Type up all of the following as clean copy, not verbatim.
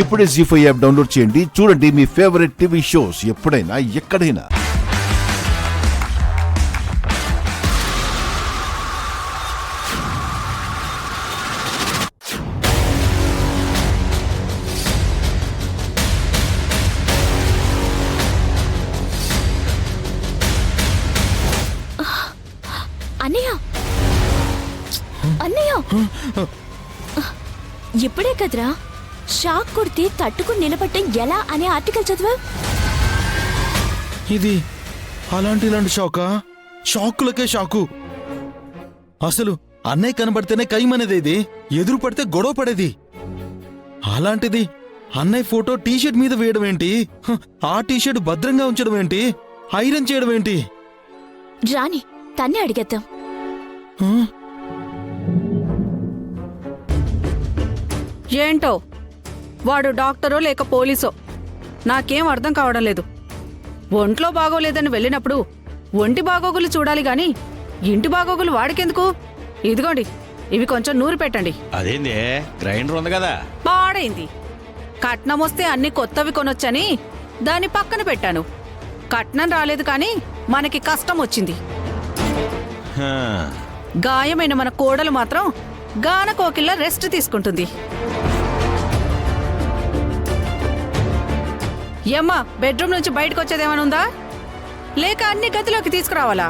ఇప్పుడే జీ5 app download చేయండి. చూడండి మీ ఫేవరెట్ టీవీ షోస్ ఎప్పుడైనా ఎక్కడైనా. అన్నయ్య అన్నయ్య ఇప్పుడే కదరా షాక్ కొడితే తట్టుకుని నిలబట్టం ఎలా అనే ఆర్టికల్ చదివా? ఇది ఇలాంటి షాకా? షాకులకే షాకు. అసలు అన్నయ్య కనబడితేనే కైమనేది, ఇది ఎదురు పడితే గొడవ పడేది. అలాంటిది అన్నయ్య ఫోటో టీషర్ట్ మీద వేయడం ఏంటి, ఆ టీషర్ట్ భద్రంగా ఉంచడం ఏంటి, ఐరన్ చేయడం ఏంటి? రాని తన్నే అడిగేద్దాం. ఏంటో వాడు డాక్టరో లేక పోలీసో నాకేం అర్థం కావడం లేదు. ఒంట్లో బాగోలేదని వెళ్ళినప్పుడు ఒంటి బాగోగులు చూడాలి గాని ఇంటి బాగోగులు వాడికెందుకు? ఇదిగోండి, ఇవి కొంచెం నూరు పెట్టండి. అదేంది, గ్రైండర్ ఉంది కదా. పాడైంది. కట్నం వస్తే అన్ని కొత్తవి కొనొచ్చని దాని పక్కన పెట్టాను. కట్నం రాలేదు కానీ మనకి కష్టం వచ్చింది. హా. గాయమైన మన కోడలు మాత్రం గాన కోకిల్ల రెస్ట్ తీసుకుంటుంది. ఏమ్మా, బెడ్రూమ్ నుంచి బయటకు వచ్చేదేమైనా ఉందా, లేక అన్ని గదిలోకి తీసుకురావాలా?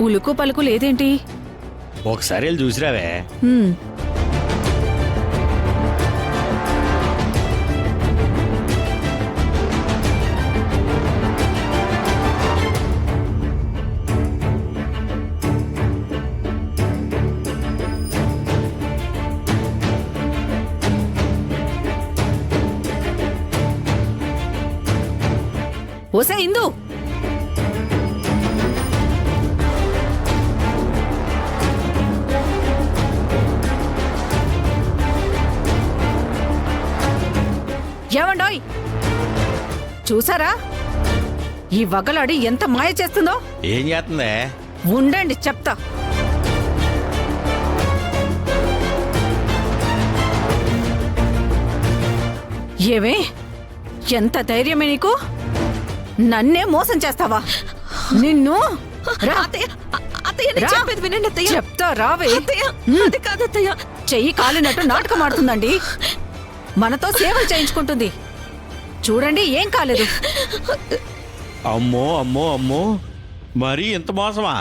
ఉలుకు పలుకు లేదేంటి? ఒకసారి వెళ్ళి చూసిరావే. ఓసే ఇందు, ఏమండోయ్ చూసారా ఈ వగలాడి ఎంత మాయ చేస్తుందో? ఏం చేస్తుందే? ఉండండి చెప్తా. ఏవే, ఎంత ధైర్యమే నీకు? నన్నే మోసం చేస్తావా? నిన్ను చెప్తా రావే. చెయ్యి కాలినట్టు నాటకం ఆడుతుందండి. మనతో సేవలు చేయించుకుంటుంది. చూడండి, ఏం కాలేదు. అమ్మో అమ్మో అమ్మో, మరీ ఇంత మోసమా?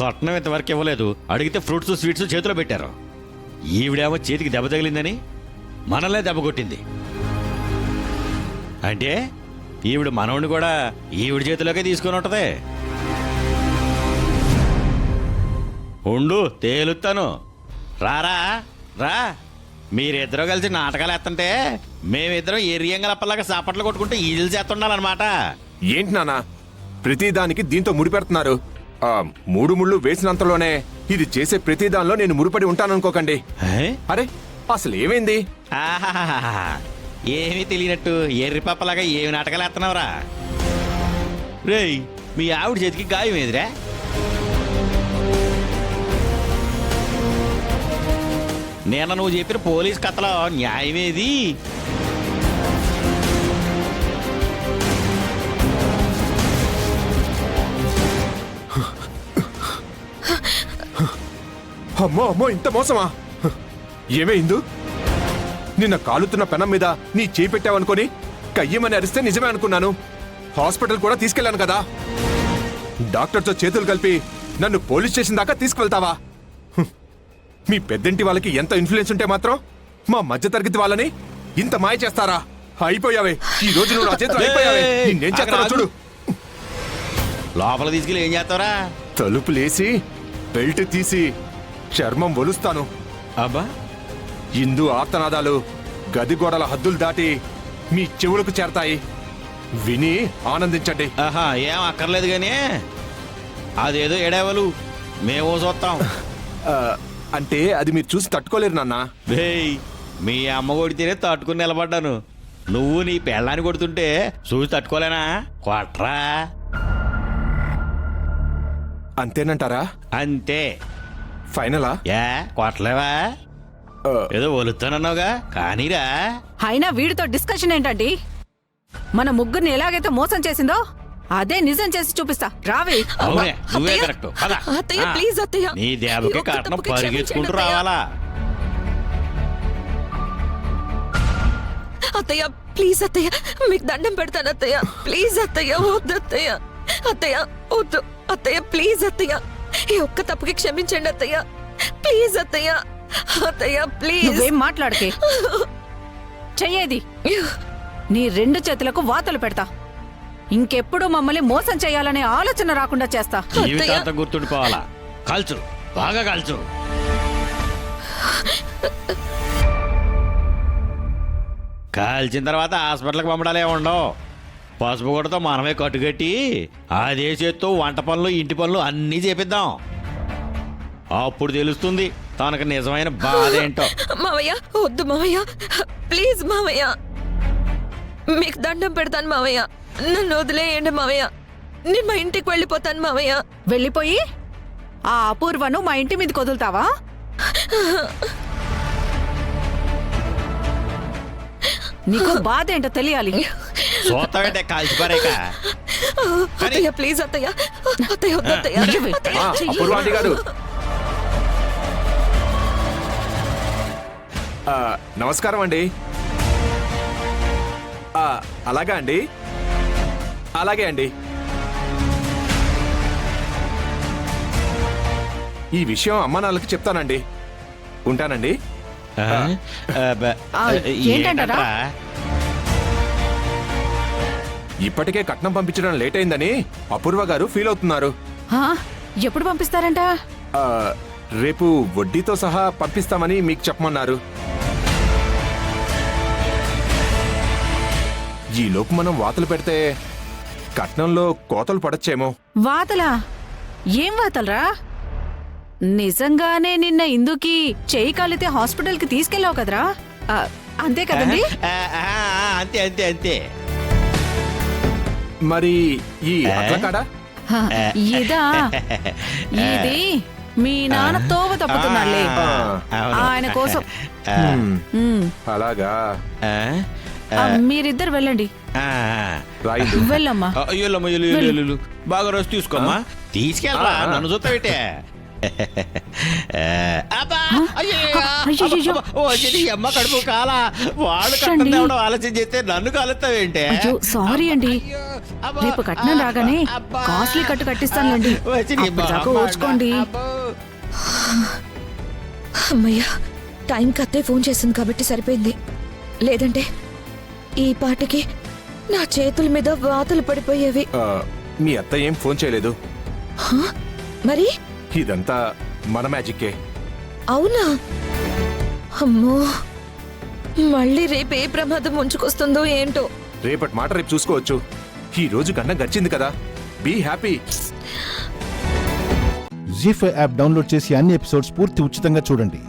కట్నం ఇంతవరకు ఇవ్వలేదు, అడిగితే ఫ్రూట్స్ స్వీట్స్ చేతిలో పెట్టారు. ఈవిడేమో చేతికి దెబ్బ తగిలిందని మనల్నే దెబ్బ కొట్టింది. అంటే ఈవిడ మనవుని కూడా ఈవిడ చేతిలోకే తీసుకొని ఉంటది. ఉండు తేలుతాను. రారా రా, మీరిద్దరూ కలిసి నాటకాలు వేస్తుంటే మేమిద్దరం ఎరియంగలప్పలాగా సాపట్లు కొట్టుకుంటే ఈజీలు చేస్తుండాలన్నమాట. ఏంటి నాన్న ప్రతిదానికి దీంతో ముడిపెడుతున్నారు? ఆ 3 ముళ్ళు వేసినంతలోనే ఇది చేసే ప్రతిదానిలో నేను ముడిపడి ఉంటాననుకోకండి. అరే అసలు ఏమైంది? ఆహాహాహా, ఏమీ తెలియనట్టు ఎర్రిపప్పలాగా ఏమి నాటకాలు వేస్తున్నావురా? రేయ్, మీ ఆవిడ చేతికి గాయం ఏదిరా? నేను నువ్వు చెప్పిన పోలీస్ కథలో న్యాయమేది? అమ్మో అమ్మో, ఇంత మోసమా? ఏమైందో? నిన్న కాలుతున్న పెనం మీద నీ చేయి పెట్టావనుకొని కయ్యమని అరిస్తే నిజమే అనుకున్నాను. హాస్పిటల్ కూడా తీసుకెళ్లాను కదా. డాక్టర్తో చేతులు కలిపి నన్ను పోలీస్ స్టేషన్ దాకా తీసుకువెళ్తావా? మీ పెద్దంటి వాళ్ళకి ఎంత ఇన్ఫ్లుయెన్స్ ఉంటే మాత్రం మా మధ్యతరగతి వాళ్ళని ఇంత మాయ చేస్తారా? అయిపోయావే, ఈ రోజు నువ్వు నా చేతులు అయిపోయావే. నేనేం చేస్తానో చూడు. లోపల తీసుకెళ్ళి ఏం చేస్తావరా? తలుపులేసి బెల్ట్ తీసి చర్మం ఒలుస్తాను. అబ్బా, ఇందు ఆర్తనాదాలు గది గోడల హద్దులు దాటి మీ చెవులకు చేరతాయి. విని ఆనందించండి. ఆహా, ఏం అక్కర్లేదు గానీ అదేదో ఎడేవలు మేము చూస్తాం. అంటే అది మీరు చూసి తట్టుకోలేరు నాన్న. మీ అమ్మ కొడితేనే తట్టుకుని నిలబడ్డాను. నువ్వు నీ పెళ్ళాన్ని కొడుతుంటే చూసి తట్టుకోలేనా? కొట్రా. అంతేనంటారా? అంతే. ఫైనలా? ఏ కొట్టలేవా? ఏదో ఒలుతానన్నావుగా కానీరా. అయినా వీడితో డిస్కషన్ ఏంటండి? మన ముగ్గురిని ఎలాగైతే మోసం చేసిందో అదే నిజం చేసి చూపిస్తా. రావి. అవునే, నువ్వే కరెక్ట్. పద. అత్తయ్య ప్లీజ్ అత్తయ్య, నీ దేవకి ఒక్క కట్నం తప్పుకి పరిగెత్తుకుంటూ క్షమించండి రావాలా? అత్తయ్య ప్లీజ్ అత్తయ్య, మీకు దండం పెడతాను అత్తయ్య, ప్లీజ్ అత్తయ్య, వద్దు అత్తయ్య, అత్తయ్య వద్దు అత్తయ్య, ప్లీజ్ అత్తయ్య, ఈ ఒక్క తప్పుకి క్షమించండి అత్తయ్య, ప్లీజ్ అత్తయ్య, అత్తయ్య ప్లీజ్. నువ్వేం మాట్లాడకే. చెయ్యేది నీ 2 చేతులకు వాతలు పెడతా. ఇంకెప్పుడు మమ్మల్ని మోసం చేయాలనే ఆలోచన రాకుండా చేస్తా. జీవితాంతం గుర్తుండిపోవాలా. కాల్చు, బాగా కాల్చు. కాల్చిన తర్వాత హాస్పిటల్కి పంపడాలే ఉండవు. పసుపు కొడతో మనమే కట్టుకట్టి అదే చేత్తో వంట పనులు ఇంటి పనులు అన్నీ చేపిద్దాం. అప్పుడు తెలుస్తుంది తనకు నిజమైన బాధ ఏంటో. మావయ్య వద్దు మావయ్య, ప్లీజ్ మావయ్య, మీకు దండం పెడతాను మావయ్య, నన్ను వదిలేయండి మావయ్య, నేను మా ఇంటికి వెళ్ళిపోతాను మావయ్య. వెళ్ళిపోయి ఆ అపూర్వను మా ఇంటి మీదకి వదులుతావా? నీకు బాధ ఏంటో తెలియాలి. చూస్తామంటే కాల్చిపారేక. అత్తయ్య ప్లీజ్ అత్తయ్య, అత్తయ్య వద్దు అత్తయ్య, అత్తయ్య, చెయ్యి. అపూర్వ ఆంటీ గారు, నమస్కారం అండి. అలాగా అండి, అలాగే అండి. ఈ విషయం అమ్మా నాన్నలకి చెప్తానండి. ఉంటానండి. ఏంటంటారా? ఇప్పటికే కట్నం పంపించడం లేట్ అయిందని అపూర్వ గారు ఫీల్ అవుతున్నారు. ఆ, ఎప్పుడు పంపిస్తారంట? ఆ, రేపు వడ్డీతో సహా పంపిస్తామని మీకు చెప్పమన్నారు. ఈలోపు మనం వాతలు పెడితే కట్నంలో కోతలు పడచ్చేమో. వాతలా? ఏం వాతలరా? నిజంగానే నిన్న ఇందుకి చెయ్యి కాలితే హాస్పిటల్కి తీసుకెళ్ళావు కదరా? అంతే కదండి? అంతే అంతే అంతే. మరి ఈ అట్ల కాడ హ, ఇదా? ఇది మీ నాన్న తోవ తప్పుతున్నాడులే, ఆయన కోసం. ఉమ్, అలాగా మీరిద్దరు వెళ్ళండి. రాయిలు. వెళ్ళమ్మా. అయ్యో బాగా రోజు తీసుకోమ్మా. తీసుకెళ్ళరా, నన్ను చూస్తా పెట్టే. అమ్మ కడుపు కాలా. వాళ్ళు కట్నం తేవడం ఆలోచన చేస్తే నన్ను కాలుస్తావేంటే? అయ్యో సారీ అండి, రేపు కట్నం రాగానే కాస్ట్లీ కట్టు కట్టిస్తానులేండి, అప్పటిదాకా ఓర్చుకోండి. అమ్మయ్య, టైంకి అత్తయ్య ఫోన్ చేసింది కాబట్టి సరిపోయింది, లేదంటే ఈ పాటికి నా చేతుల మీద వాతలు పడిపోయేవి. మీ అత్త ఏం ఫోన్ చేయలేదు. మరి ఇదంతా మన మ్యాజిక్కే. అవునా? అమ్మో, మళ్ళీ రేపు ఏ ప్రమాదం ముంచుకొస్తుందో ఏంటో. రేపటి మాట రేపు చూసుకోవచ్చు. ఈ రోజు కన్నా గడిచింది కదా, బీ హ్యాపీ. జీ5 యాప్ డౌన్లోడ్ చేసి అన్ని ఎపిసోడ్స్ పూర్తి ఉచితంగా చూడండి.